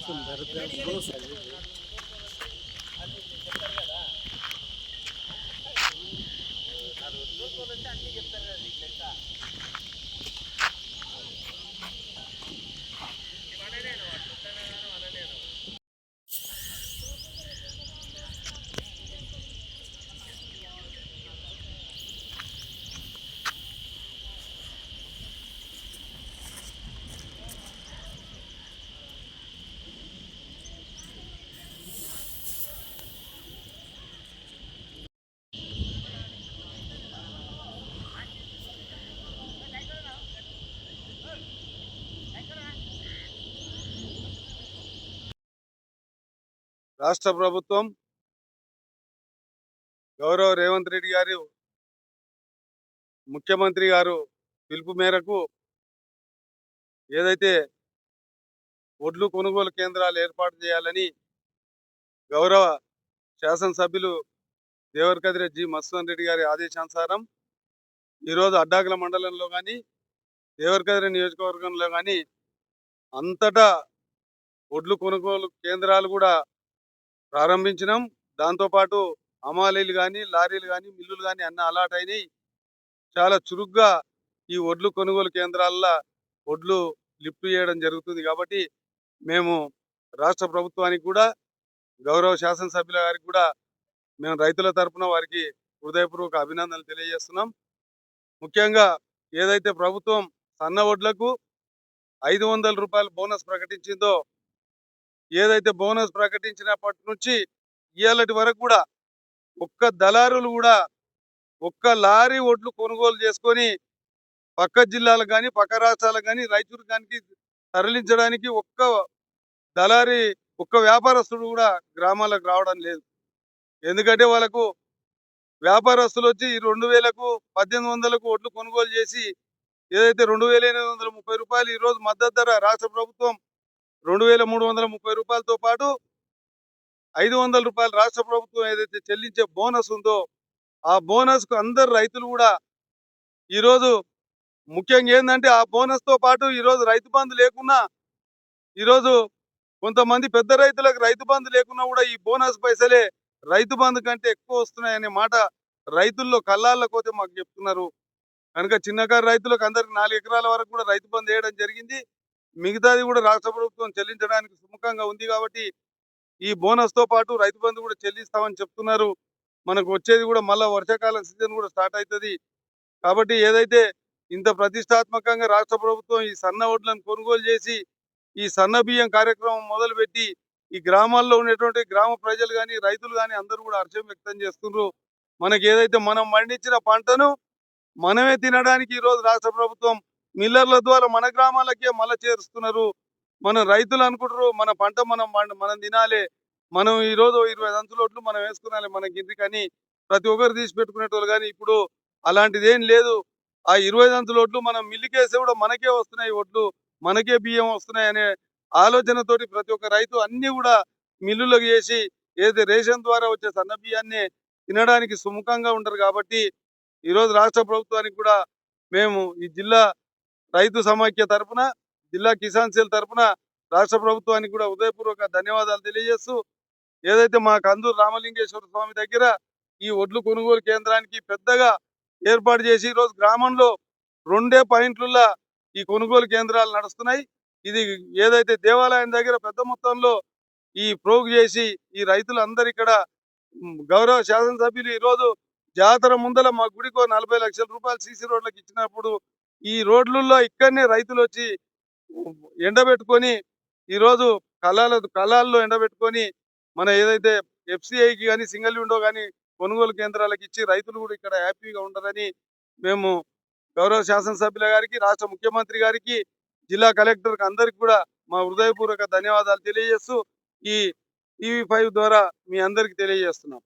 రాష్ట్ర ప్రభుత్వం గౌరవ రేవంత్ రెడ్డి గారు ముఖ్యమంత్రి గారు పిలుపు మేరకు ఏదైతే ఒడ్లు కొనుగోలు కేంద్రాలు ఏర్పాటు చేయాలని గౌరవ శాసనసభ్యులు దేవరకద్రి జి మధుసూదన్ రెడ్డి గారి ఆదేశానుసారం ఈరోజు అడ్డాకుల మండలంలో కానీ దేవరకద్రి నియోజకవర్గంలో కానీ అంతటా ఒడ్లు కొనుగోలు కేంద్రాలు కూడా ప్రారంభించినాం. దాంతోపాటు హమాలీలు కానీ లారీలు కానీ మిల్లులు కానీ అన్నీ అలాట్ అయినాయి. చాలా చురుగ్గా ఈ ఒడ్లు కొనుగోలు కేంద్రాల్లో ఒడ్లు లిఫ్ట్ చేయడం జరుగుతుంది. కాబట్టి మేము రాష్ట్ర ప్రభుత్వానికి కూడా గౌరవ శాసనసభ్యుల గారికి కూడా మేము రైతుల తరఫున వారికి హృదయపూర్వక అభినందనలు తెలియజేస్తున్నాం. ముఖ్యంగా ఏదైతే ప్రభుత్వం సన్న ఒడ్లకు 500 రూపాయలు బోనస్ ప్రకటించిందో, ఏదైతే బోనస్ ప్రకటించినప్పటి నుంచి ఇవాళటి వరకు కూడా ఒక్క దళారులు కూడా ఒక్క లారీ ఒడ్లు కొనుగోలు చేసుకొని పక్క జిల్లాలకు కానీ పక్క రాష్ట్రాలకు కానీ రైతులు కానీ తరలించడానికి ఒక్క దళారీ ఒక్క వ్యాపారస్తుడు కూడా గ్రామాలకు రావడం లేదు. ఎందుకంటే వాళ్ళకు వ్యాపారస్తులు వచ్చి 2000కు 1800కు ఒడ్లు కొనుగోలు చేసి ఏదైతే 2830 రూపాయలు ఈరోజు మద్దతు ధర రాష్ట్ర ప్రభుత్వం 2330 రూపాయలతో పాటు 500 రూపాయలు రాష్ట్ర ప్రభుత్వం ఏదైతే చెల్లించే బోనస్ ఉందో ఆ బోనస్ కు అందరు రైతులు కూడా ఈరోజు ముఖ్యంగా ఏంటంటే ఆ బోనస్ తో పాటు ఈరోజు రైతు బంధు లేకున్నా ఈరోజు కొంతమంది పెద్ద రైతులకు రైతు బంధు లేకున్నా కూడా ఈ బోనస్ పైసలే రైతు బంధు కంటే ఎక్కువ వస్తున్నాయనే మాట రైతుల్లో కళ్ళాళ్ళకోతే మాకు చెప్తున్నారు. కనుక చిన్నకారు రైతులకు అందరికి 4 ఎకరాల వరకు కూడా రైతు బంధు వేయడం జరిగింది. మిగతాది కూడా రాష్ట్ర ప్రభుత్వం చెల్లించడానికి సుముఖంగా ఉంది. కాబట్టి ఈ బోనస్ తో పాటు రైతు బంధు కూడా చెల్లిస్తామని చెప్తున్నారు. మనకు వచ్చేది కూడా మళ్ళా వర్షాకాలం సీజన్ కూడా స్టార్ట్ అవుతుంది. కాబట్టి ఏదైతే ఇంత ప్రతిష్టాత్మకంగా రాష్ట్ర ప్రభుత్వం ఈ సన్న వడ్లను కొనుగోలు చేసి ఈ సన్న బియ్యం కార్యక్రమం మొదలుపెట్టి ఈ గ్రామాల్లో ఉండేటువంటి గ్రామ ప్రజలు కానీ రైతులు కానీ అందరూ కూడా హర్షం వ్యక్తం చేస్తున్నారు. మనకి ఏదైతే మనం పండించిన పంటను మనమే తినడానికి ఈరోజు రాష్ట్ర ప్రభుత్వం మిల్లర్ల ద్వారా మన గ్రామాలకే మళ్ళీ చేరుస్తున్నారు. మన రైతులు అనుకుంటారు మన పంట మనం తినాలి, మనం ఈరోజు 20 అంచుల ఒడ్లు మనం వేసుకున్నాలి మనకి ఇంటికని ప్రతి ఒక్కరు తీసి పెట్టుకునేటోళ్ళు. కానీ ఇప్పుడు అలాంటిది ఏం లేదు. ఆ 20 అంచుల ఒడ్లు మనం మిల్లుకేస్తే కూడా మనకే వస్తున్నాయి, ఒడ్లు మనకే బియ్యం వస్తున్నాయి అనే ఆలోచనతోటి ప్రతి ఒక్క రైతు అన్ని కూడా మిల్లులకు చేసి ఏదైతే రేషన్ ద్వారా వచ్చే సన్న బియ్యాన్ని తినడానికి సుముఖంగా ఉంటారు. కాబట్టి ఈరోజు రాష్ట్ర ప్రభుత్వానికి కూడా మేము ఈ జిల్లా రైతు సమాఖ్య తరఫున జిల్లా కిసాన్ సెల్ తరఫున రాష్ట్ర ప్రభుత్వానికి కూడా హృదయపూర్వక ధన్యవాదాలు తెలియజేస్తూ ఏదైతే మా కందూరు రామలింగేశ్వర స్వామి దగ్గర ఈ ఒడ్లు కొనుగోలు కేంద్రానికి పెద్దగా ఏర్పాటు చేసి ఈరోజు గ్రామంలో 2 పాయింట్లలో ఈ కొనుగోలు కేంద్రాలు నడుస్తున్నాయి. ఇది ఏదైతే దేవాలయం దగ్గర పెద్ద మొత్తంలో ఈ ప్రోగు చేసి ఈ రైతులందరూ ఇక్కడ గౌరవ శాసనసభ్యులు ఈరోజు జాతర ముందల మా గుడికో 40 లక్షల రూపాయలు సీసీ రోడ్లకు ఇచ్చినప్పుడు ఈ రోడ్లలో ఇక్కడనే రైతులు వచ్చి ఎండబెట్టుకొని ఈరోజు కళాల్లో ఎండబెట్టుకొని మన ఏదైతే ఎఫ్సిఐకి కానీ సింగిల్ విండో కానీ కొనుగోలు కేంద్రాలకు ఇచ్చి రైతులు కూడా ఇక్కడ హ్యాపీగా ఉండాలని మేము గౌరవ శాసనసభ్యుల గారికి రాష్ట్ర ముఖ్యమంత్రి గారికి జిల్లా కలెక్టర్కి అందరికి కూడా మా హృదయపూర్వక ధన్యవాదాలు తెలియజేస్తూ ఈ టీవీ5 ద్వారా మీ అందరికి తెలియజేస్తున్నాం.